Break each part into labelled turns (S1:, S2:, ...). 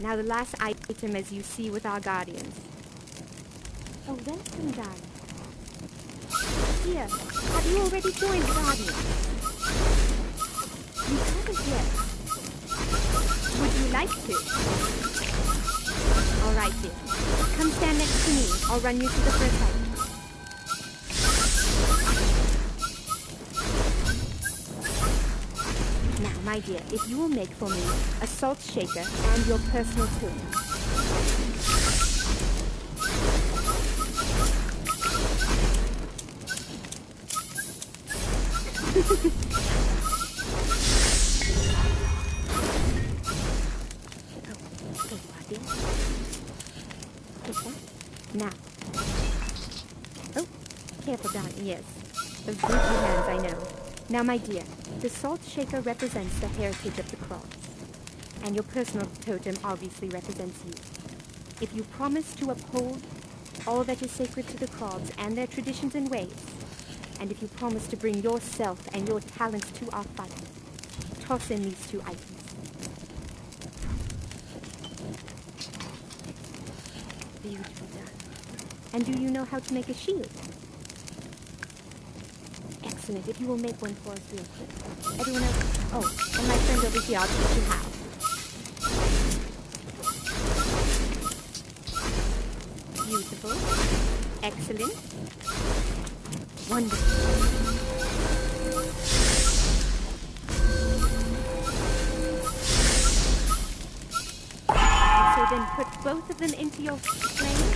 S1: Now the last item as you see with our guardians. Oh, welcome, darling. Dear, have you already joined the guardians? You haven't yet. Would you like to? All right, dear. Come stand next to me. I'll run you through the first item. Now, my dear, if you will make for me a salt shaker and your personal tool. Now. Oh, careful, darling. Yes. Those brutal hands, I know. Now, my dear, the salt shaker represents the heritage of the cross. And your personal totem obviously represents you. If you promise to uphold all that is sacred to the Krobs and their traditions and ways, and if you promise to bring yourself and your talents to our fight, toss in these 2 items. Beautiful, darling. And do you know how to make a shield? Excellent. If you will make one for us real quick. Everyone else? Oh, and my friend over here, I'll teach you how. Beautiful. Excellent. Wonderful. So then put both of them into your flame.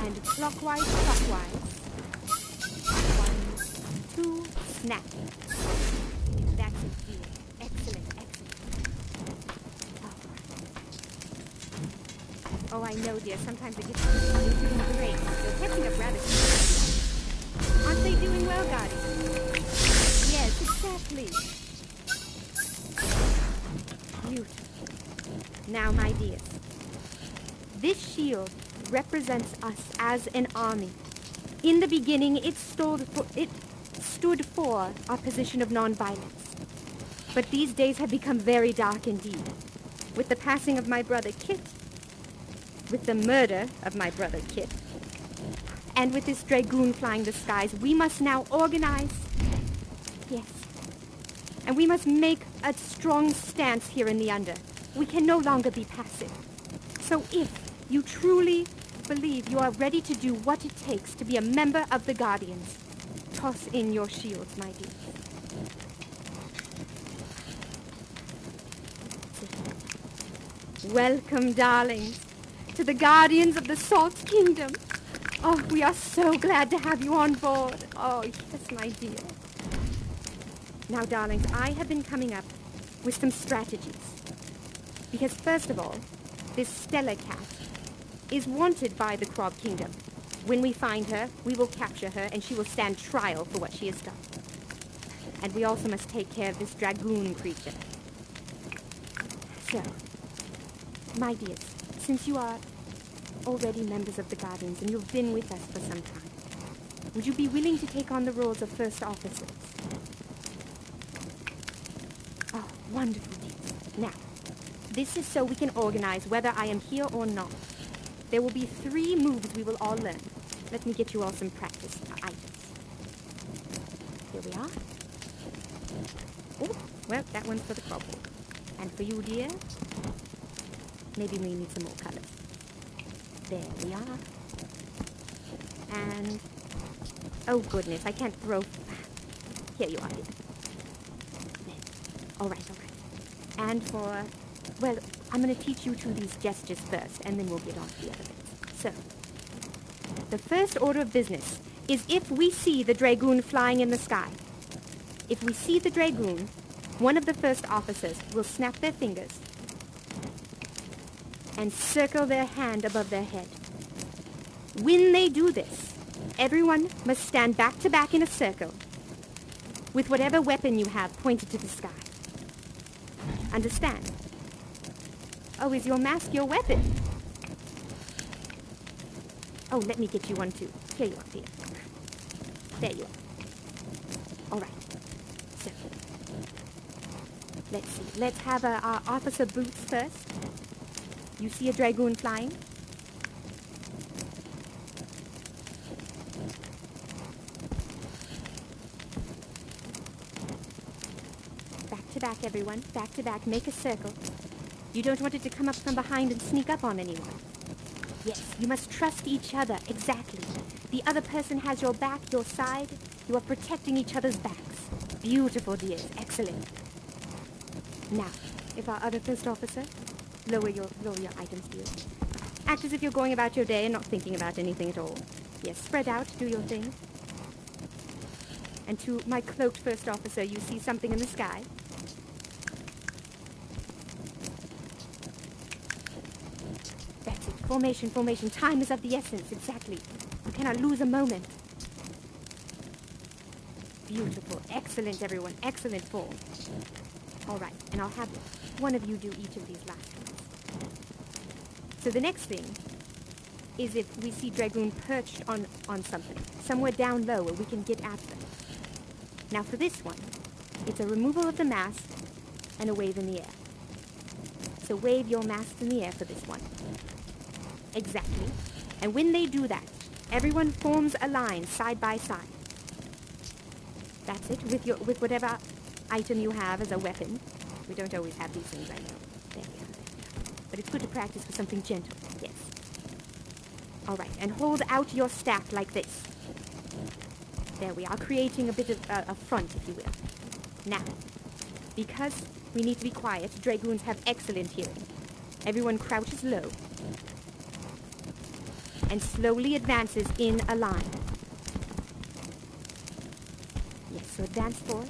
S1: And clockwise. 1, 2, snap. That's it, dear. Excellent. Oh, I know, dear. Sometimes it gets you're doing great. They're catching up rather quickly. Aren't they doing well, Guardian? Yes, exactly. Beautiful. Now, my dears, this shield represents us as an army. In the beginning, it stood for our position of nonviolence. But these days have become very dark indeed. With the passing of my brother Kit, with the murder of my brother Kit, and with this dragoon flying the skies, we must now organize. Yes. And we must make a strong stance here in the Under. We can no longer be passive. So if you truly believe you are ready to do what it takes to be a member of the Guardians, toss in your shields, my dear. Welcome, darlings, to the Guardians of the Salt Kingdom. Oh, we are so glad to have you on board. Oh, yes, my dear. Now, darlings, I have been coming up with some strategies. Because, first of all, this Stella cat is wanted by the Krob Kingdom. When we find her, we will capture her, and she will stand trial for what she has done. And we also must take care of this dragoon creature. So, my dears, since you are already members of the Guardians and you've been with us for some time, would you be willing to take on the roles of first officers? Oh, wonderful, dears. Now, this is so we can organize whether I am here or not. There will be 3 moves we will all learn. Let me get you all some practice items. Here we are. Oh, well, that one's for the crumble. And for you, dear, maybe we need some more colors. There we are. And, oh goodness, I can't throw. Here you are, dear. There. All right. And for, well, I'm going to teach you 2 of these gestures first, and then we'll get on to the other bits. So, the first order of business is if we see the dragoon flying in the sky. If we see the dragoon, one of the first officers will snap their fingers and circle their hand above their head. When they do this, everyone must stand back to back in a circle with whatever weapon you have pointed to the sky. Understand? Oh, is your mask your weapon? Oh, let me get you one too. Here you are, dear. There you are. All right. So, Let's see. Let's have our Officer Boots first. You see a dragoon flying? Back to back, everyone. Back to back. Make a circle. You don't want it to come up from behind and sneak up on anyone. Yes, you must trust each other. Exactly. The other person has your back, your side. You are protecting each other's backs. Beautiful, dears. Excellent. Now, if our other first officer, lower your items, dears. Act as if you're going about your day and not thinking about anything at all. Yes, spread out, do your thing. And to my cloaked first officer, you see something in the sky. That's it. Formation, formation. Time is of the essence, exactly. You cannot lose a moment. Beautiful. Excellent, everyone. Excellent form. All right, and I'll have one of you do each of these last ones. So the next thing is if we see Dragoon perched on something, somewhere down low where we can get at them. Now for this one, it's a removal of the mask and a wave in the air. So wave your masks in the air for this one. Exactly. And when they do that, everyone forms a line side by side. That's it, with whatever item you have as a weapon. We don't always have these things, I know. There we are. But it's good to practice with something gentle, yes. All right, and hold out your staff like this. There we are, creating a bit of a front, if you will. Now, because we need to be quiet, dragoons have excellent hearing. Everyone crouches low and slowly advances in a line. Yes, so advance forward.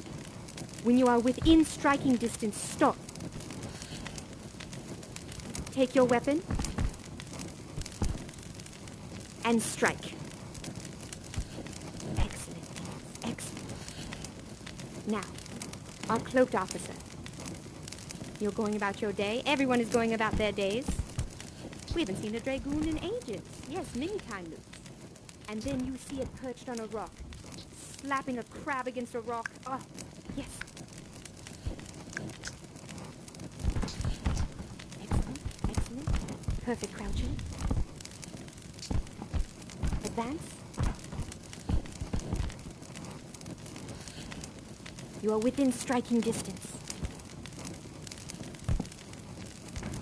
S1: When you are within striking distance, stop. Take your weapon and strike. Excellent. Excellent. Now, our cloaked officer. You're going about your day. Everyone is going about their days. We haven't seen a dragoon in ages. Yes, many time loops. And then you see it perched on a rock, slapping a crab against a rock. Oh, yes. Excellent, excellent. Perfect crouching. Advance. You are within striking distance.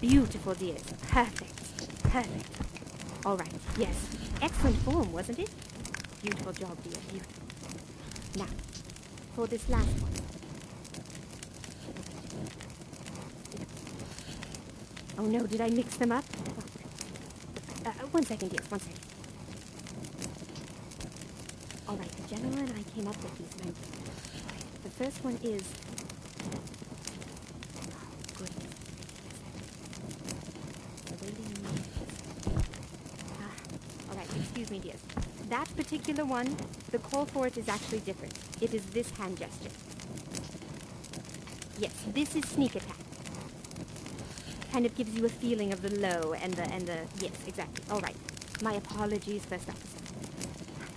S1: Beautiful, dears. Perfect. Perfect. All right. Yes. Excellent form, wasn't it? Beautiful job, dear. Beautiful. Now, for this last one. Oh no, did I mix them up? One second, dears. One second. All right, the general and I came up with these. All right, the first one is... Oh, goodness. Excuse me, dears. That particular one, the call for it is actually different. It is this hand gesture. Yes, this is sneak attack. Kind of gives you a feeling of the low and the yes, exactly. All right. My apologies, First Officer.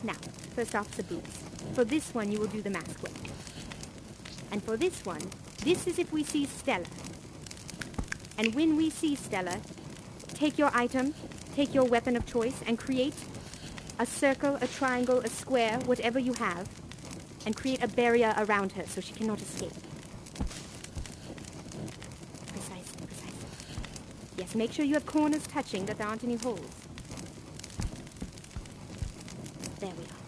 S1: Now, First Officer Boots. For this one, you will do the mask way. And for this one, this is if we see Stella. And when we see Stella, take your item, take your weapon of choice, and create a circle, a triangle, a square, whatever you have, and create a barrier around her so she cannot escape. Precisely, precisely. Yes, make sure you have corners touching, that there aren't any holes. There we are.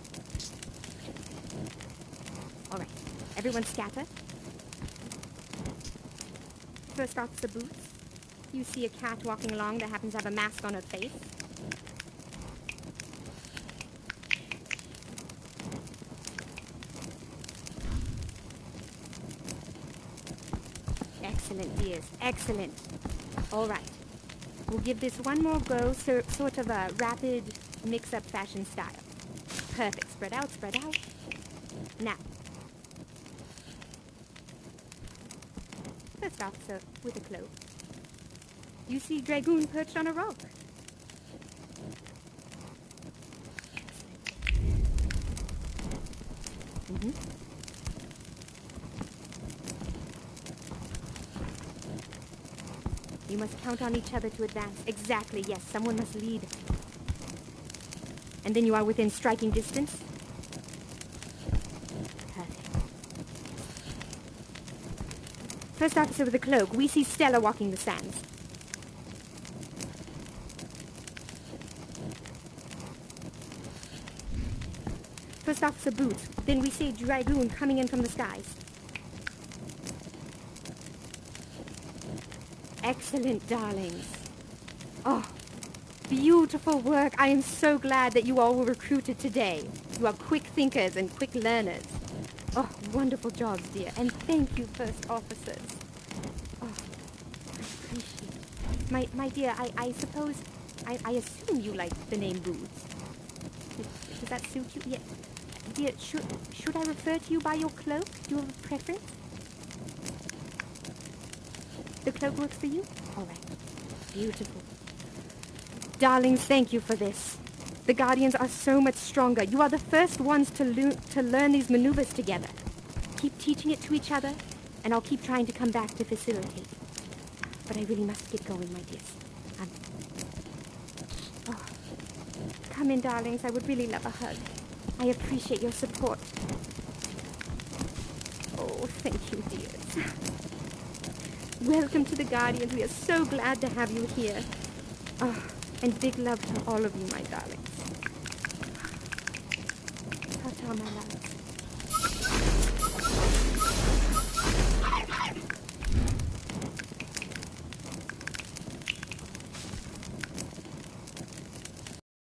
S1: All right, everyone scatter. First Officer Boots. You see a cat walking along that happens to have a mask on her face. Excellent, dears. Excellent. All right. We'll give this one more go, sort of a rapid mix-up fashion style. Perfect. Spread out, spread out. Now. First officer with a cloak. You see Dragoon perched on a rock. You must count on each other to advance. Exactly, yes. Someone must lead. And then you are within striking distance? Perfect. First officer with the cloak, we see Stella walking the sands. First officer Boots, then we see Dragoon coming in from the skies. Excellent, darlings. Oh, beautiful work. I am so glad that you all were recruited today. You are quick thinkers and quick learners. Oh, wonderful jobs, dear. And thank you, first officers. Oh, I appreciate it. My dear, I suppose, I assume you like the name Boots. Does that suit you? Yeah. Dear, should I refer to you by your cloak? Do you have a preference? The cloak works for you? All right. Beautiful. Darlings, thank you for this. The Guardians are so much stronger. You are the first ones to learn these maneuvers together. Keep teaching it to each other, and I'll keep trying to come back to facilitate. But I really must get going, my dears. Oh. Come in, darlings. I would really love a hug. I appreciate your support. Oh, thank you, dears. Welcome to the Guardians. We are so glad to have you here. Oh, and big love to all of you, my darlings. Ta-ta, my loves.